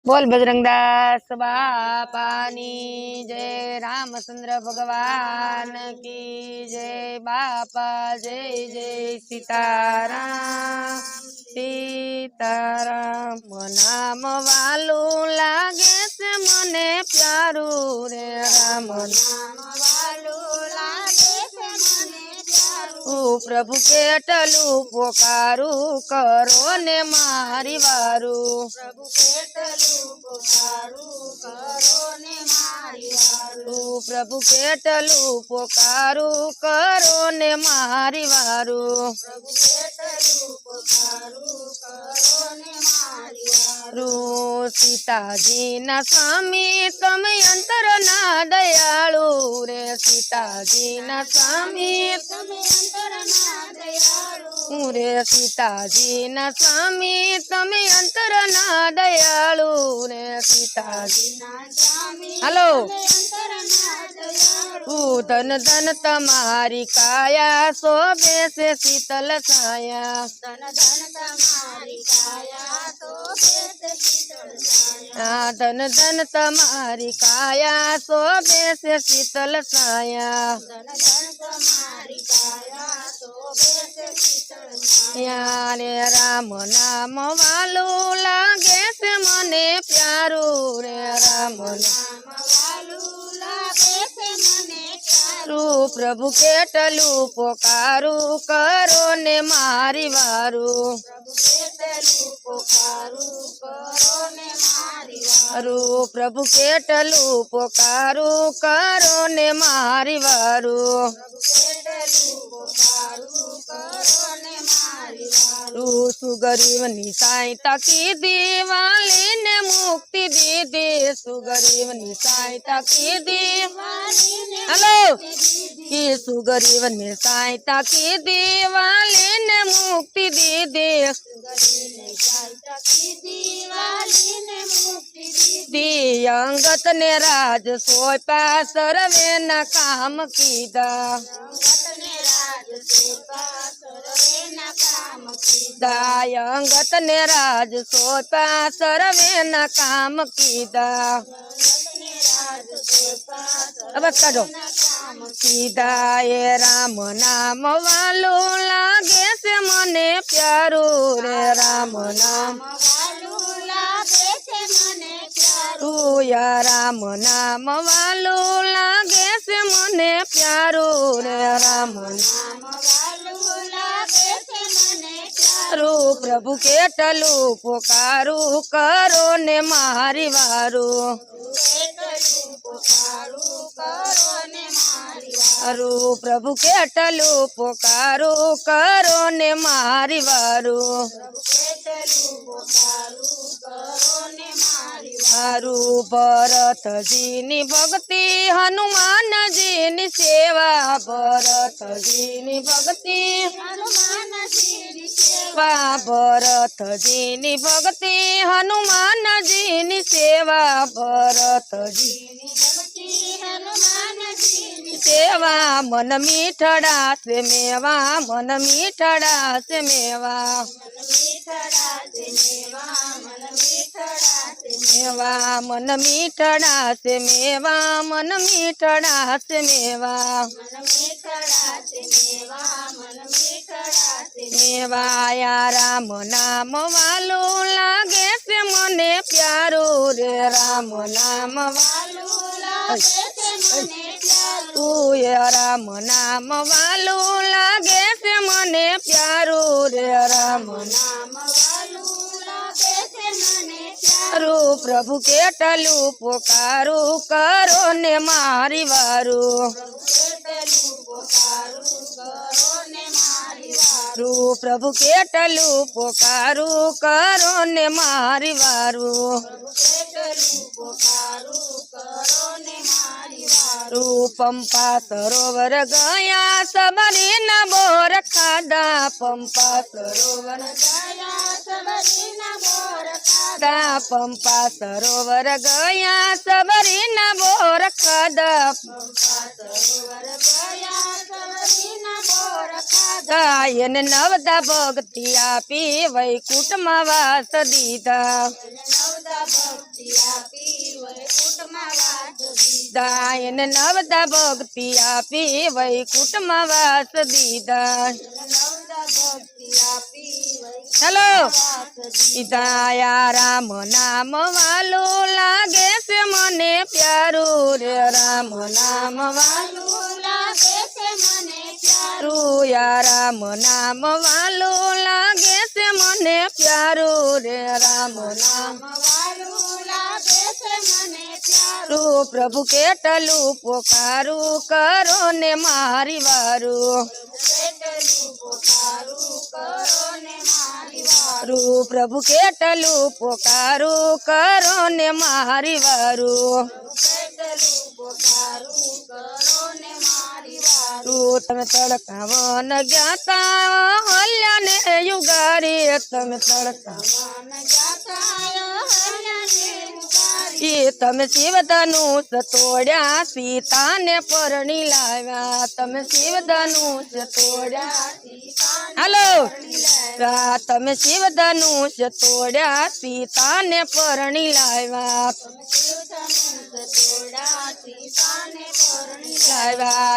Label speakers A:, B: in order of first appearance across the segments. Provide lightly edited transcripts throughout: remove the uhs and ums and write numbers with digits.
A: बोल बजरंगदास बापानी जय, रामचंद्र भगवान की जय। बापा जय जय सीताराम सीताराम। नाम वालू लागे से मने प्यारू रे राम, नाम वालू लागे से मने प्यारू। प्रभु केटलू पोकारू करो ने मारी वारू। प्रभु केटलू पोकारू करो ने मारी वारू। प्रभु केटलू पोकारू करो ने मारी वारू। प्रभु केटलू पोकारू करो ने मारी वारू। सीताजी ना स्वामी તમે અંતર ના દયાળુ રે, सीताजी ना स्वामी તમે અંતર ના દયાળુ રે, सीताजी ना स्वामी તમે અંતર ના દયાળુ રે, सीताजी ना स्वामी हेलो अंतर ना दयाळु। धन धन तमारी काया शोभे से शीतल छाया, धन धन तमारी काया शोभे से शीतल छाया। धन धन तमारी काया शोभे से शीतल छाया, धन धन तमारी काया शोभे से शीतल छाया। रे राम नाम वालू लागे से मने प्यारू रे, राम नाम वालू लागे से मने प्यारू। प्रभु केटलू पोकारू करो ने मारी वारू। प्रभु केटलू पोकारू करो ने मारी वारू। प्रभु केटलू पोकारू करो ने मारी वारू। प्रभु केटलू पोकारू करो ने मारी वारू। सुगरीवनी सहायता की दीवाली ने मुक्ति दी दी, सुगरीवनी सहायता की दीवाली ने हेलो की सुगरीवनी सहायता की दीवाली ने मुक्ति दी दी, सहायता की दीवाली ने मुक्ति दी। अंगत ने राज सोपा सर्वे न काम कीदा, अंगत ने राज सोपा सर्वे न काम कीदा। अंगत ने राज सोपा सर्वे न काम कीदा, अब करो सीधा। ये राम नाम वालू लागे से मने प्यारू रे, राम नाम वालू लागे से मने प्यारू। या राम नाम वालू लागे से मने प्यारू रे, राम नाम वालू लागे से मने प्यारू। प्रभु केटलू पोकारू करो ने मारी वारू। प्रभु केटलू पोकारू करो ने मारी वारू। भरत जी नी भक्ति हनुमान जी नी सेवा, भरत जी नी भक्ति हनुमान जी नी सेवा। भरत जी नी भक्ति हनुमान जी नी सेवा, भरत जी नी भक्ति हनुमान जी नी सेवा। मन मीठड़ा से मेवा, मन मीठड़ा से मेवा, मन मीठड़ा से मेवा, मन मीठड़ा से मेवा, मेवा। या राम नाम वालू लागे से मने प्यारू रे, राम नाम वालू लागे से मने प्यारू। या राम नाम वालू लागे से मने प्यारू रे, राम नाम वालू लागे से मने प्यारू। प्रभु केटलू पोकारू करो ने मारी वारू। प्रभु केटलू पोकारू करो ने मारी वारू। पंपा सरोवर गया सबरी न बोर खादा, पंपा सरोवर गया सबरी न बोर खादा। पंपा सरोवर गया सबरी न बोर खादा, पंपा सरोवर गया सबरी न बोर खादा। એને નવદા ભક્તિ આપી વૈકુંઠમાં વાસ દીધા, નવદા ભક્તિ દીધા એને નવદા ભક્તિ આપી વૈકુંઠમાં વાસ દીધા હેલો સીતાયા રામ નામ વાલું લાગે છે મને પ્યારું રે રામ નામ વાલું લાગે છે મને પ્યારું યા રામ નામ વાલું લાગે છે મને પ્યારું રે રામ નામ વાલું લાગે છે મને પ્યારું પ્રભુ કેટલું પોકારું કરો ને મારી વારું પ્રભુ કેટલું પોકારું કરો ને મારી વારું તમે તડકાવન જ્ઞાતા હલ્યા ને યુગારી તમે તડકાવન તમે શિવધનુષ તોડ્યા સીતાને પરણી લાવ્યા તમે શિવધનુષ તોડ્યા હાલો તમે શિવધનુષ તોડ્યા સીતાને પરણી લાવ્યા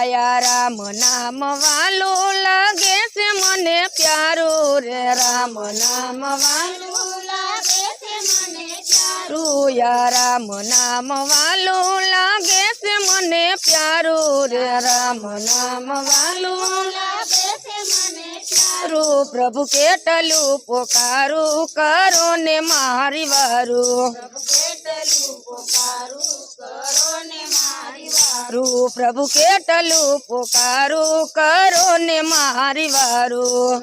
A: લાવ્યા રામ નામ વાલું લાગે છે મને પ્યારું રે રામ નામ વાલું લાગે છે મને પ્યારું યા રામ નામ વાલું લાગે છે મને પ્યારું રે રામ નામ વાલું લાગે છે મને પ્યારું પ્રભુ કેટલું પોકારું કરો ને મારી વારું પ્રભુ કેટલું પોકારું કરો ને મારી વારું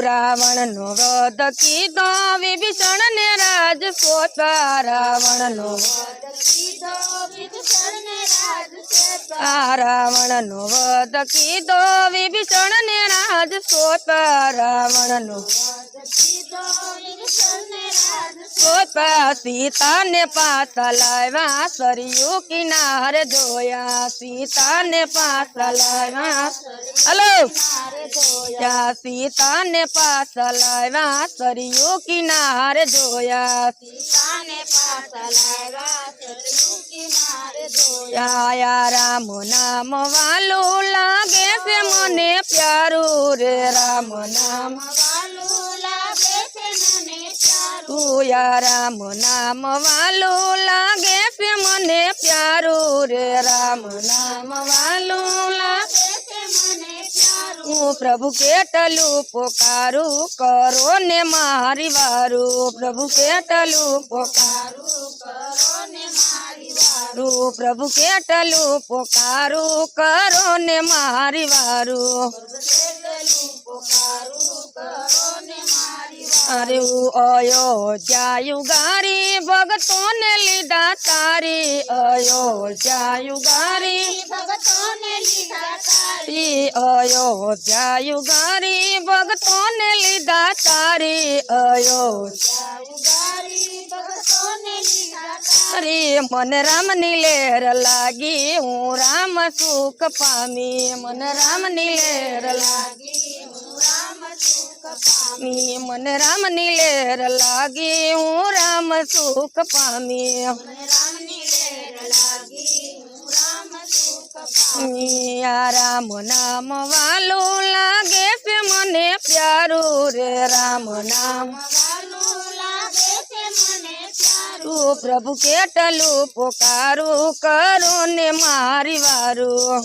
A: રાવણ નો વધ કીધો વિભીષણ ને રાજ સોતા રાવણ નો રાવણ નો વધ કીધો વિભીષણ ને રાજ સોતા રાવણ નો સીતા ને પાછા લાવ્યા સરયુ કિનારે જોયા સીતા ને પાછા લાવ્યા હલો સીતા ને પાછા લાવ્યા સરયુ કિનારે જોયા યા રામ નામ વાલું લાગે છે મને પ્યારું રે રામ નામ યા રામ નામ વાલું લાગે છે મને પ્યારું રે રામ નામ વાલું લાગે છે મને પ્યારું પ્રભુ કેટલું પોકારું કરો ને મારી વારું પ્રભુ કેટલું પોકારું કરો ને મારી વારું પ્રભુ કેટલું પોકારું કરો ને મારી વારું અરે અયોધ્યા યુગારી ભગતોને લીધા તારી અયોધ્યા યુગારી ભગતોને લીધા તારી અયોધ્યા યુગારી ભગતોને લીધા તારી અયોધ્યા યુગારી ભગતોને લીધા તારી મને રામની લહેર લાગી હું રામ સુખ પામી મને રામની લહેર લાગી મને રામની લહેર લાગી હું રામ સુખ પામી યા રામ નામ વાલું લાગે છે મને પ્યારું રે રામ નામ પ્રભુ કેટલું પોકારું કરો ને મારી વારું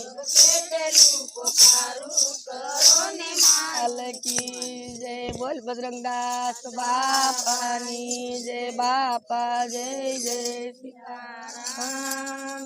A: જય બોલ બજરંગદાસ બાપાની જય બાપા જય જય સીતારામ